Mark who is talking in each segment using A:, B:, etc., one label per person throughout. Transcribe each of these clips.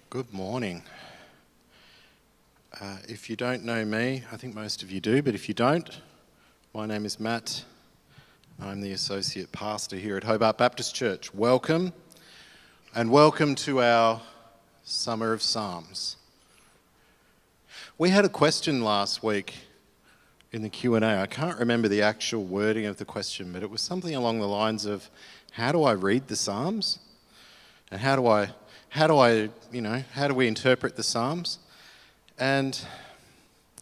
A: Good morning. If you don't know me, I think most of you do, but if you don't, my name is Matt. I'm the Associate Pastor here at Hobart Baptist Church. Welcome, and welcome to our Summer of Psalms. We had a question last week in the Q&A. I can't remember the actual wording of the question, but it was something along the lines of, how do I read the Psalms? And how do we interpret the Psalms? And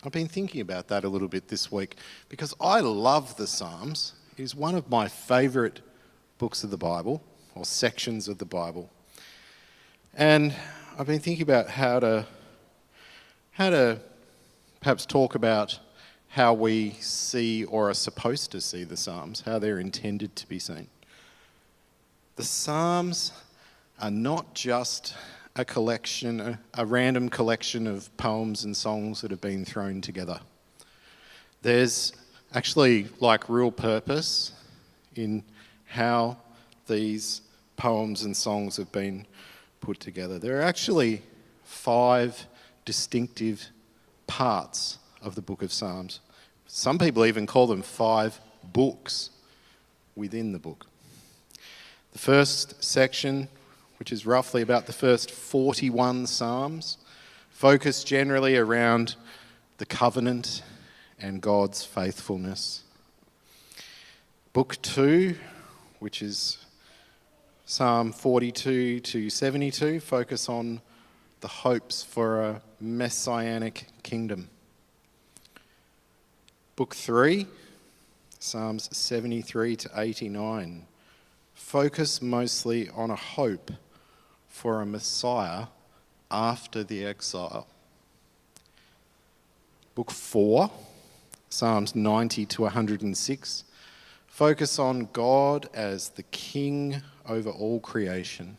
A: I've been thinking about that a little bit this week because I love the Psalms. It is one of my favourite books of the Bible, or sections of the Bible. And I've been thinking about how to perhaps talk about how we see or are supposed to see the Psalms, how they're intended to be seen. The Psalms are not just a random collection of poems and songs that have been thrown together. There's actually real purpose in how these poems and songs have been put together. There are actually 5 distinctive parts of the book of Psalms. Some people even call them 5 books within the book. The first section, which is roughly about the first 41 Psalms, focus generally around the covenant and God's faithfulness. Book 2, which is Psalm 42 to 72, focus on the hopes for a messianic kingdom. Book 3, Psalms 73 to 89, focus mostly on a hope for a Messiah after the exile. Book 4, Psalms 90 to 106, focus on God as the King over all creation.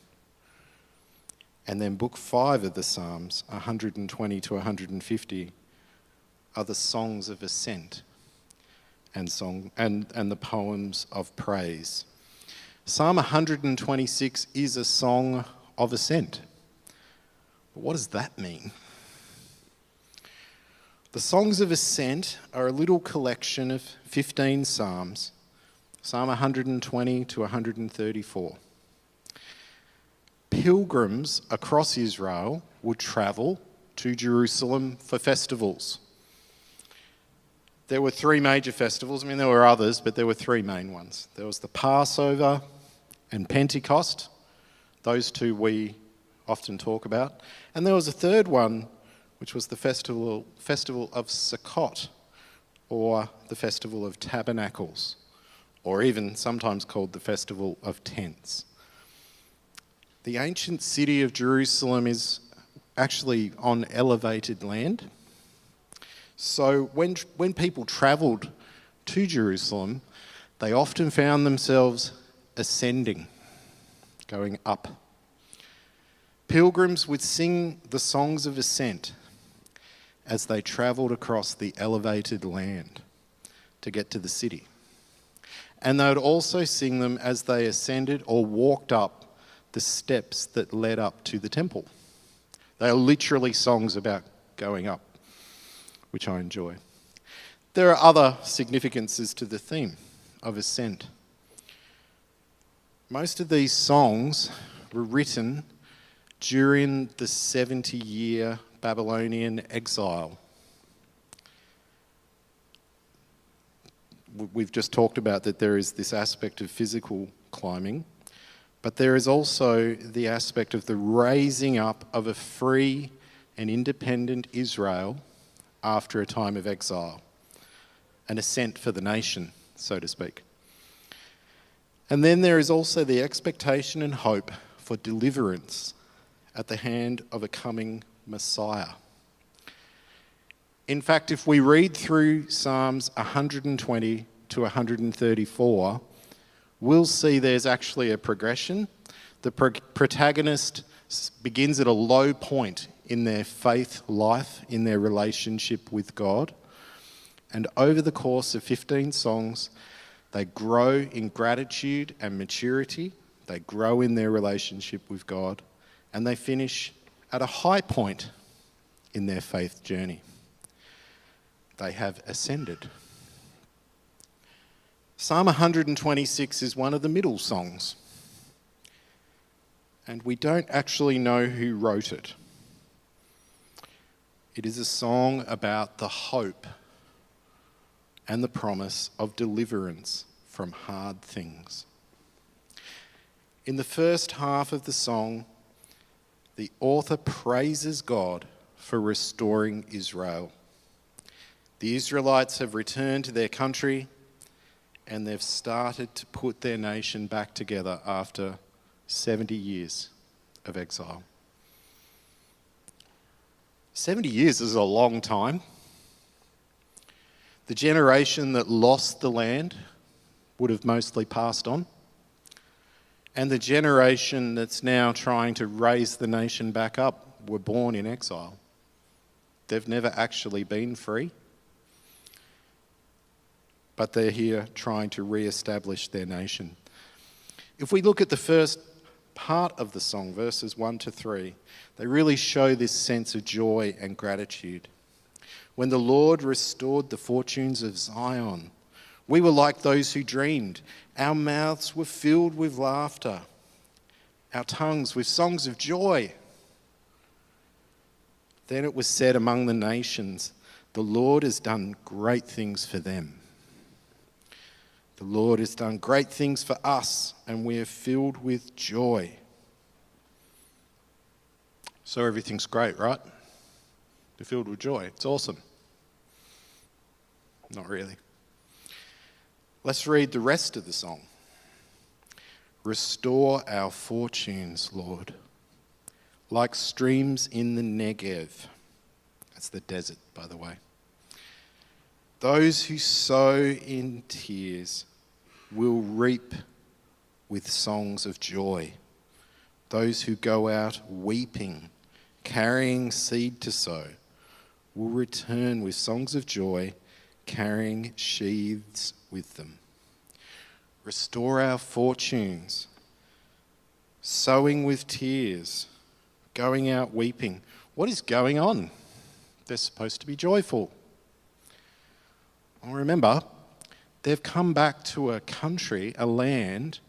A: And then Book 5 of the Psalms, 120 to 150, are the songs of ascent and the poems of praise. Psalm 126 is a song of ascent. But what does that mean? The songs of ascent are a little collection of 15 psalms, Psalm 120 to 134. Pilgrims across Israel would travel to Jerusalem for festivals. There were 3 major festivals. There were others, but there were 3 main ones. There was the Passover and Pentecost. Those 2 we often talk about. And there was a third one, which was the festival of Sukkot, or the Festival of Tabernacles, or even sometimes called the Festival of Tents. The ancient city of Jerusalem is actually on elevated land. So when people travelled to Jerusalem, they often found themselves ascending, going up. Pilgrims would sing the songs of ascent as they travelled across the elevated land to get to the city. And they would also sing them as they ascended or walked up the steps that led up to the temple. They are literally songs about going up, which I enjoy. There are other significances to the theme of ascent. Most of these songs were written during the 70-year Babylonian exile. We've just talked about that there is this aspect of physical climbing, but there is also the aspect of the raising up of a free and independent Israel after a time of exile, an ascent for the nation, so to speak. And then there is also the expectation and hope for deliverance at the hand of a coming Messiah. In fact, if we read through Psalms 120 to 134, we'll see there's actually a progression. The protagonist begins at a low point in their faith life, in their relationship with God. And over the course of 15 songs, they grow in gratitude and maturity. They grow in their relationship with God. And they finish at a high point in their faith journey. They have ascended. Psalm 126 is one of the middle songs, and we don't actually know who wrote it. It is a song about the hope and the promise of deliverance from hard things. In the first half of the song, the author praises God for restoring Israel. The Israelites have returned to their country and they've started to put their nation back together after 70 years of exile. 70 years is a long time. The generation that lost the land would have mostly passed on. And the generation that's now trying to raise the nation back up were born in exile. They've never actually been free. But they're here trying to re-establish their nation. If we look at the first part of the song, verses 1 to 3, they really show this sense of joy and gratitude. When the Lord restored the fortunes of Zion, we were like those who dreamed. Our mouths were filled with laughter, our tongues with songs of joy. Then it was said among the nations, the Lord has done great things for them. The Lord has done great things for us, and we are filled with joy. So everything's great, right? You're filled with joy. It's awesome. Not really. Let's read the rest of the song. Restore our fortunes, Lord, like streams in the Negev. That's the desert, by the way. Those who sow in tears will reap with songs of joy. Those who go out weeping, carrying seed to sow, will return with songs of joy, carrying sheaves with them. Restore our fortunes, sowing with tears, going out weeping. What is going on? They're supposed to be joyful. Well, remember, they've come back to a country, a land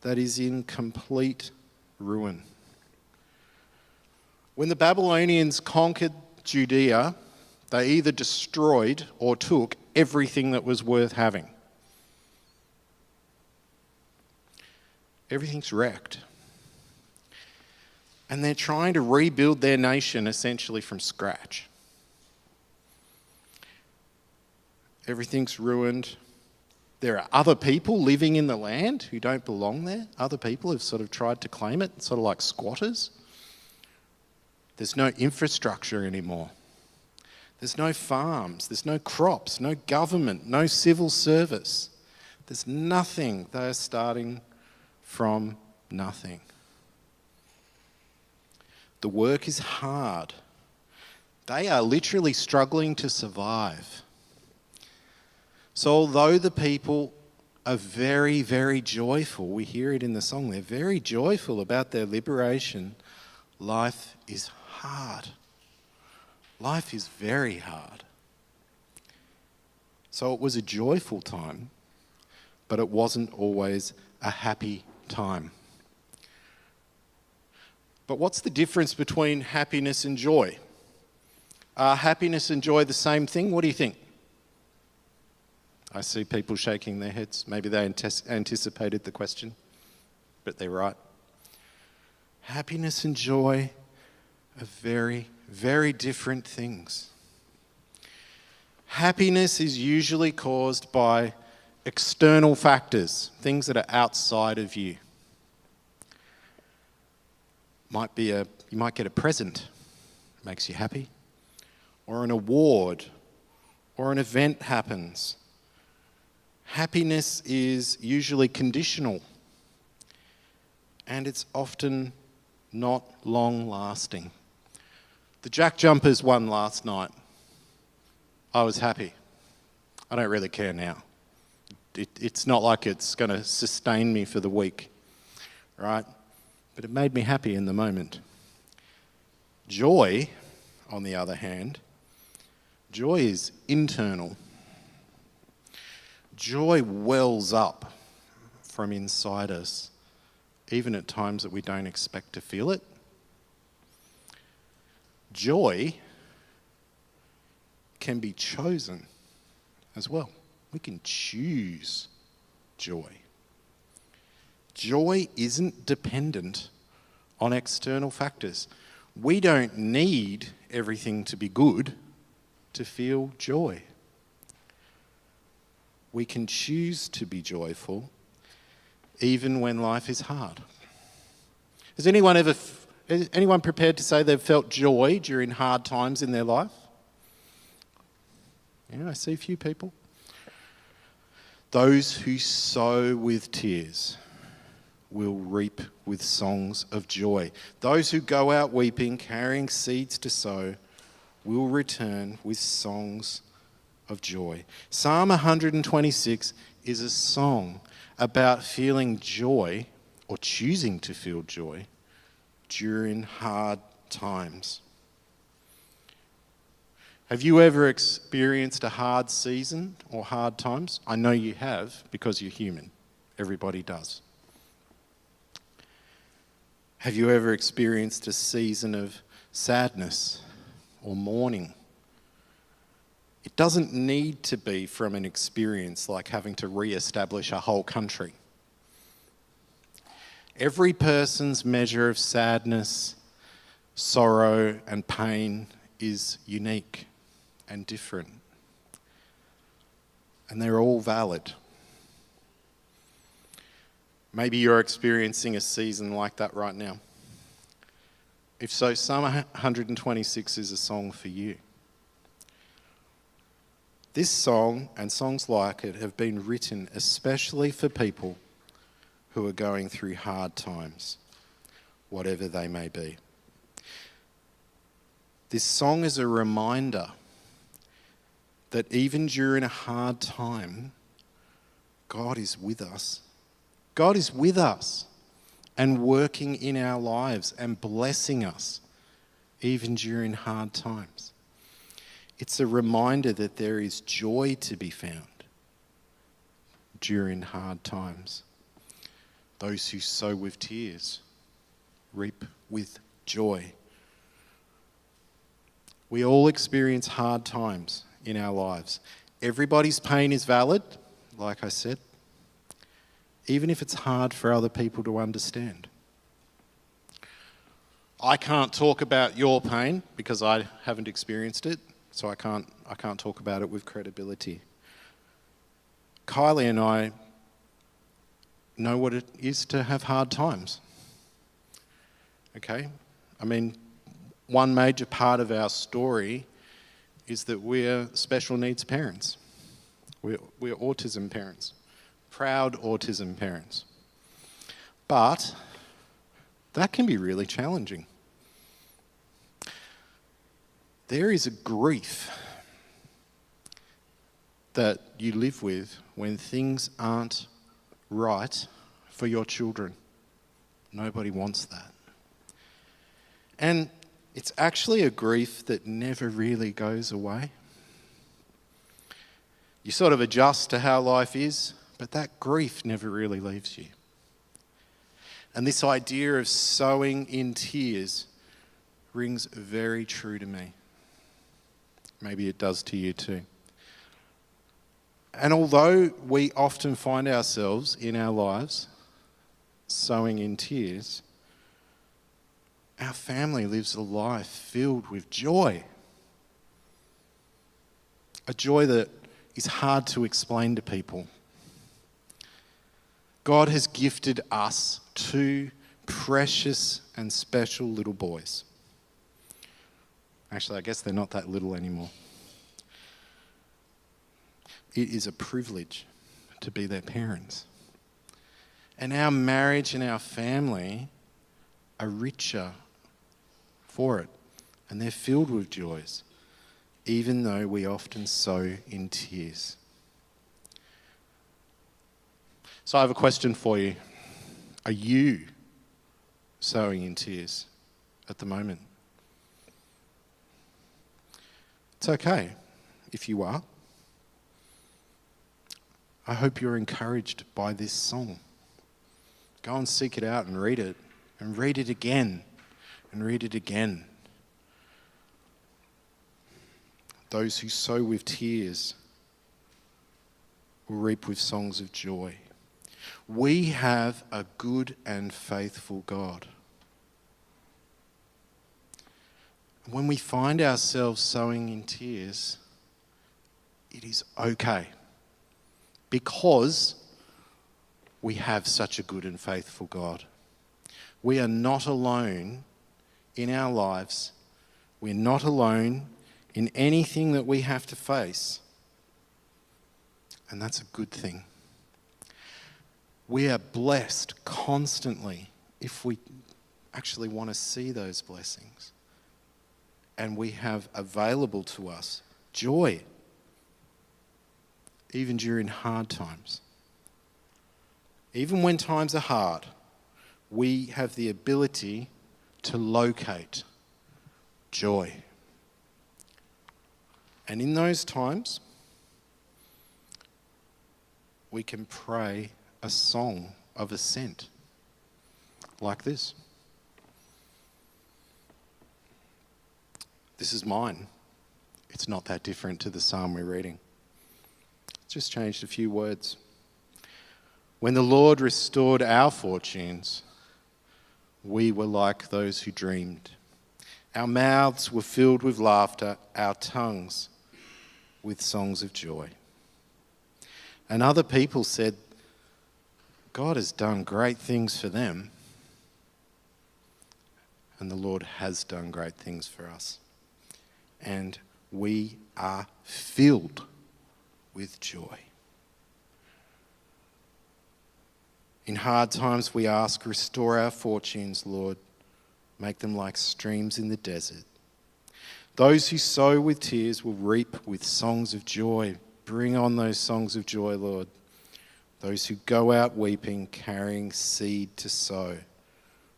A: that is in complete ruin. When the Babylonians conquered Judea, they either destroyed or took everything that was worth having. Everything's wrecked. And they're trying to rebuild their nation essentially from scratch. Everything's ruined. There are other people living in the land who don't belong there. Other people have sort of tried to claim it, sort of like squatters. There's no infrastructure anymore. There's no farms, there's no crops, no government, no civil service. There's nothing. They're starting from nothing. The work is hard. They are literally struggling to survive. So although the people are very, very joyful, we hear it in the song, they're very joyful about their liberation, life is hard. Life is very hard. So it was a joyful time, but it wasn't always a happy time. But what's the difference between happiness and joy? Are happiness and joy the same thing? What do you think? I see people shaking their heads. Maybe they anticipated the question, but they're right. Happiness and joy are very, very different things. Happiness is usually caused by external factors, things that are outside of you. You might get a present, makes you happy, or an award, or an event happens. Happiness is usually conditional, and it's often not long-lasting. The Jack Jumpers won last night. I was happy. I don't really care now. It's not like it's going to sustain me for the week, right? But it made me happy in the moment. Joy, on the other hand, joy is internal. Joy wells up from inside us, even at times that we don't expect to feel it. Joy can be chosen as well. We can choose joy. Joy isn't dependent on external factors. We don't need everything to be good to feel joy. We can choose to be joyful even when life is hard. Is anyone prepared to say they've felt joy during hard times in their life? Yeah, I see a few people. Those who sow with tears will reap with songs of joy. Those who go out weeping, carrying seeds to sow, will return with songs of joy. Psalm 126 is a song about feeling joy or choosing to feel joy during hard times. Have you ever experienced a hard season or hard times? I know you have, because you're human. Everybody does. Have you ever experienced a season of sadness or mourning? It doesn't need to be from an experience like having to re-establish a whole country. Every person's measure of sadness, sorrow, and pain is unique and different. And they're all valid. Maybe you're experiencing a season like that right now. If so, Psalm 126 is a song for you. This song and songs like it have been written especially for people who are going through hard times, whatever they may be. This song is a reminder that even during a hard time, God is with us. God is with us and working in our lives and blessing us even during hard times. It's a reminder that there is joy to be found during hard times. Those who sow with tears reap with joy. We all experience hard times in our lives. Everybody's pain is valid, like I said, even if it's hard for other people to understand. I can't talk about your pain because I haven't experienced it, so I can't talk about it with credibility. Kylie and I know what it is to have hard times. Okay? I mean, one major part of our story is that we're special needs parents. We're autism parents, proud autism parents. But that can be really challenging. There is a grief that you live with when things aren't right for your children. Nobody wants that. And it's actually a grief that never really goes away. You sort of adjust to how life is, but that grief never really leaves you. And this idea of sowing in tears rings very true to me. Maybe it does to you too. And although we often find ourselves in our lives sowing in tears, our family lives a life filled with joy. A joy that is hard to explain to people. God has gifted us two precious and special little boys. Actually, I guess they're not that little anymore. It is a privilege to be their parents. And our marriage and our family are richer for it. And they're filled with joys, even though we often sow in tears. So I have a question for you. Are you sowing in tears at the moment? It's okay if you are. I hope you're encouraged by this song. Go and seek it out and read it again, and read it again. Those who sow with tears will reap with songs of joy. We have a good and faithful God. When we find ourselves sowing in tears, it is okay, because we have such a good and faithful God. We are not alone in our lives. We're not alone in anything that we have to face. And that's a good thing. We are blessed constantly if we actually want to see those blessings. And we have available to us joy, even during hard times. Even when times are hard, we have the ability to locate joy. And in those times, we can pray a song of ascent like this. This is mine. It's not that different to the psalm we're reading. It's just changed a few words. When the Lord restored our fortunes, we were like those who dreamed. Our mouths were filled with laughter, our tongues with songs of joy. And other people said, God has done great things for them. And the Lord has done great things for us. And we are filled with joy. In hard times we ask, restore our fortunes, Lord. Make them like streams in the desert. Those who sow with tears will reap with songs of joy. Bring on those songs of joy, Lord. Those who go out weeping, carrying seed to sow,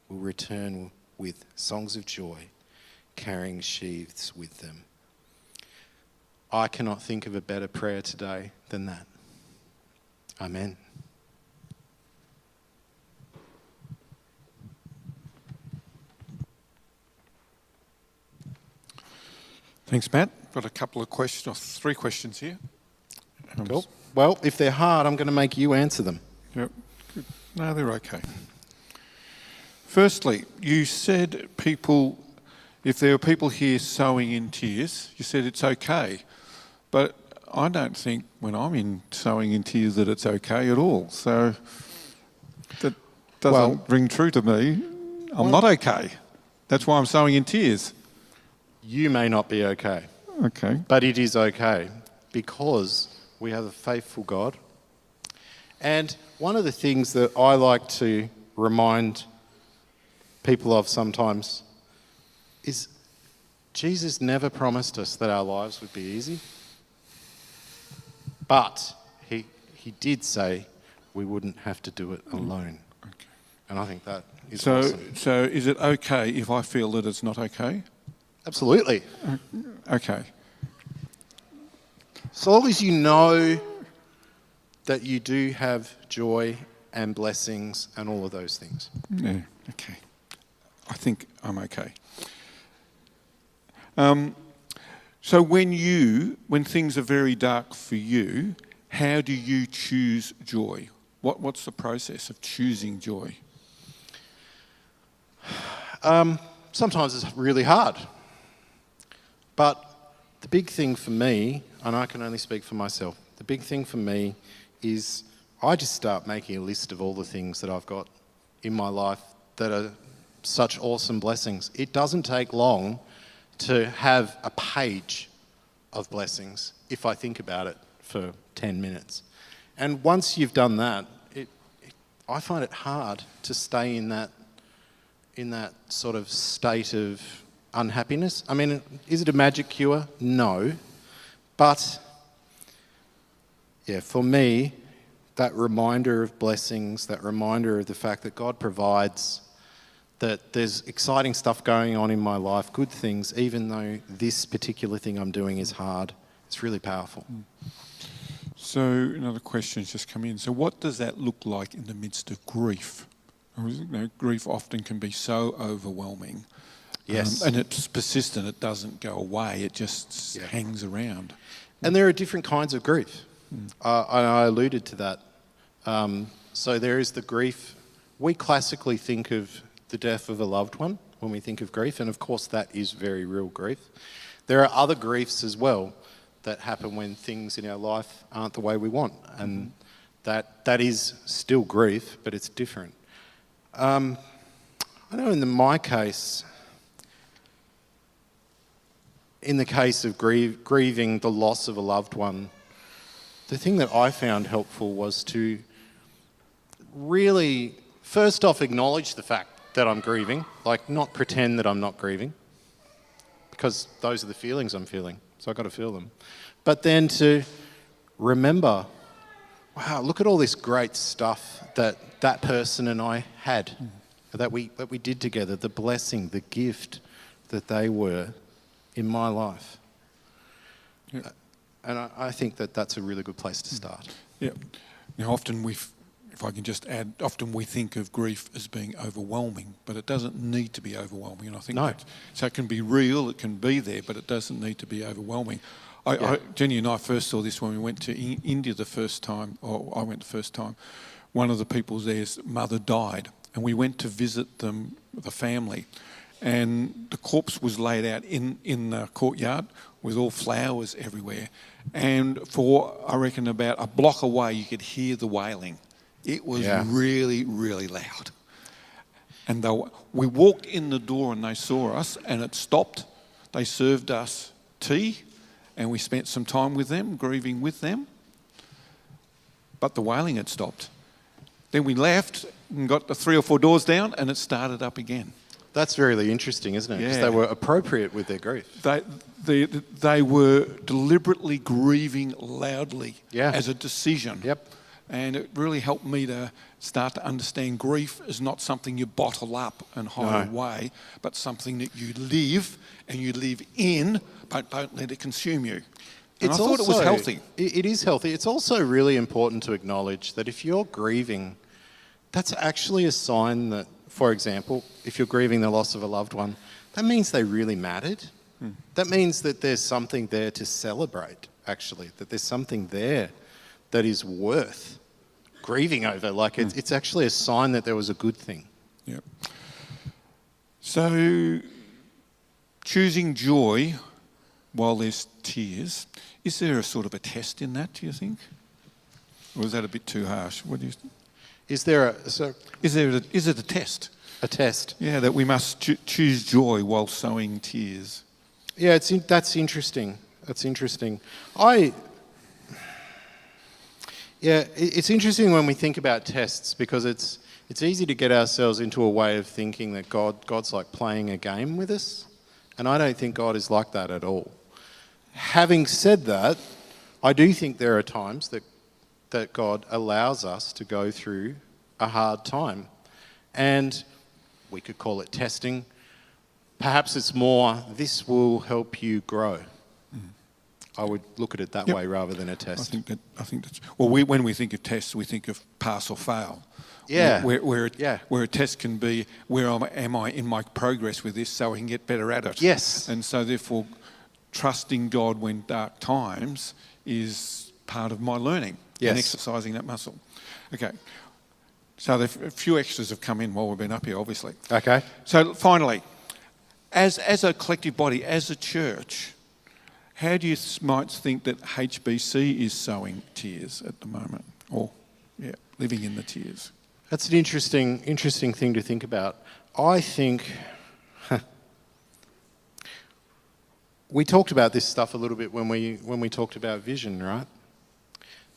A: will return with songs of joy, carrying sheaves with them. I cannot think of a better prayer today than that. Amen.
B: Thanks, Matt. Got a couple of questions, or 3 questions here.
A: Cool. Well, if they're hard, I'm going to make you answer them.
B: Yep. Good. No, they're okay. Firstly, you said if there are people here sowing in tears, you said it's okay. But I don't think when I'm sowing in tears that it's okay at all. So that doesn't ring true to me. I'm not okay. That's why I'm sowing in tears.
A: You may not be okay.
B: Okay.
A: But it is okay because we have a faithful God. And one of the things that I like to remind people of sometimes is Jesus never promised us that our lives would be easy. But he did say we wouldn't have to do it alone. Okay. And I think that is awesome.
B: So is it okay if I feel that it's not okay?
A: Absolutely.
B: Okay.
A: So long as you know that you do have joy and blessings and all of those things.
B: Yeah, okay. I think I'm okay. So when things are very dark for you, how do you choose joy? What's the process of choosing joy?
A: Sometimes it's really hard. But the big thing for me, and I can only speak for myself, the big thing for me is I just start making a list of all the things that I've got in my life that are such awesome blessings. It doesn't take long to have a page of blessings if I think about it for 10 minutes. And once you've done that, I find it hard to stay in that sort of state of unhappiness. I mean, is it a magic cure? No. But, yeah, for me, that reminder of blessings, that reminder of the fact that God provides, that there's exciting stuff going on in my life, good things, even though this particular thing I'm doing is hard. It's really powerful.
B: So another question's just come in. So what does that look like in the midst of grief? Grief often can be so overwhelming.
A: Yes.
B: And it's persistent, it doesn't go away, it just hangs around.
A: And there are different kinds of grief. I alluded to that. So there is the grief. We classically think of the death of a loved one when we think of grief, and of course that is very real grief. There are other griefs as well that happen when things in our life aren't the way we want, and that is still grief, but it's different. I know in my case, in the case of grieving the loss of a loved one, the thing that I found helpful was to really, first off, acknowledge the fact that I'm grieving, like not pretend that I'm not grieving, because those are the feelings I'm feeling, so I've got to feel them. But then to remember, wow, look at all this great stuff that person and I had, that we did together, the blessing, the gift that they were in my life. Yeah. And I think that's a really good place to start.
B: Yeah. Now often if I can just add, often we think of grief as being overwhelming, but it doesn't need to be overwhelming. And I think so it can be real, it can be there, but it doesn't need to be overwhelming. Jenny and I first saw this when we went to India the first time, or I went the first time. One of the people there's mother died, and we went to visit them, the family, and the corpse was laid out in the courtyard with all flowers everywhere. And for, I reckon, about a block away, you could hear the wailing. It was really, really loud. And we walked in the door and they saw us, and it stopped. They served us tea, and we spent some time with them, grieving with them. But the wailing had stopped. Then we left and got the 3 or 4 doors down, and it started up again.
A: That's really interesting, isn't it? Because they were appropriate with their grief.
B: They were deliberately grieving loudly as a decision.
A: Yep.
B: And it really helped me to start to understand grief is not something you bottle up and hide away, but something that you live and you live in, but don't let it consume you. And I thought it was healthy.
A: It is healthy. It's also really important to acknowledge that if you're grieving, that's actually a sign that, for example, if you're grieving the loss of a loved one, that means they really mattered. That means that there's something there to celebrate, actually, that there's something there that is worth grieving over. Like it's actually a sign that there was a good thing.
B: Yeah. So choosing joy while there's tears, is there a sort of a test in that, do you think? Or is that a bit too harsh? What do you think?
A: Is it
B: a test?
A: A test.
B: Yeah, that we must choose joy while sowing tears.
A: Yeah, that's interesting. That's interesting. It's interesting when we think about tests, because it's easy to get ourselves into a way of thinking that God's like playing a game with us, and I don't think God is like that at all. Having said that, I do think there are times that God allows us to go through a hard time, and we could call it testing. Perhaps it's more, this will help you grow. I would look at it that way rather than a test.
B: I think that's well. When we think of tests, we think of pass or fail.
A: Yeah.
B: Where a test can be, where am I in my progress with this, so I can get better at it.
A: Yes.
B: And so therefore, trusting God when dark times is part of my learning and exercising that muscle. Okay. So a few extras have come in while we've been up here, obviously.
A: Okay.
B: So finally, as a collective body, as a church, how do you might think that HBC is sowing tears at the moment, or living in the tears?
A: That's an interesting thing to think about. I think we talked about this stuff a little bit when we talked about vision, right?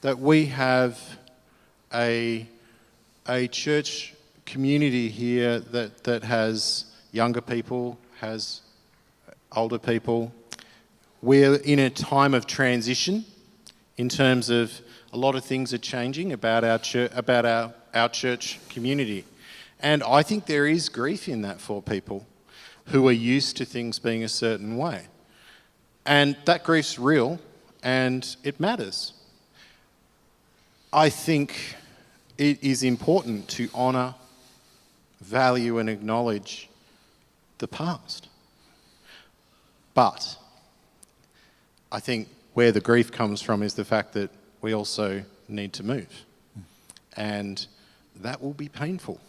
A: That we have a church community here that has younger people, has older people. We're in a time of transition in terms of a lot of things are changing about our church community. And I think there is grief in that for people who are used to things being a certain way. And that grief's real and it matters. I think it is important to honour, value and acknowledge the past. But I think where the grief comes from is the fact that we also need to move. And that will be painful.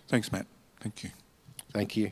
B: Thanks, Matt. Thank you.
A: Thank you.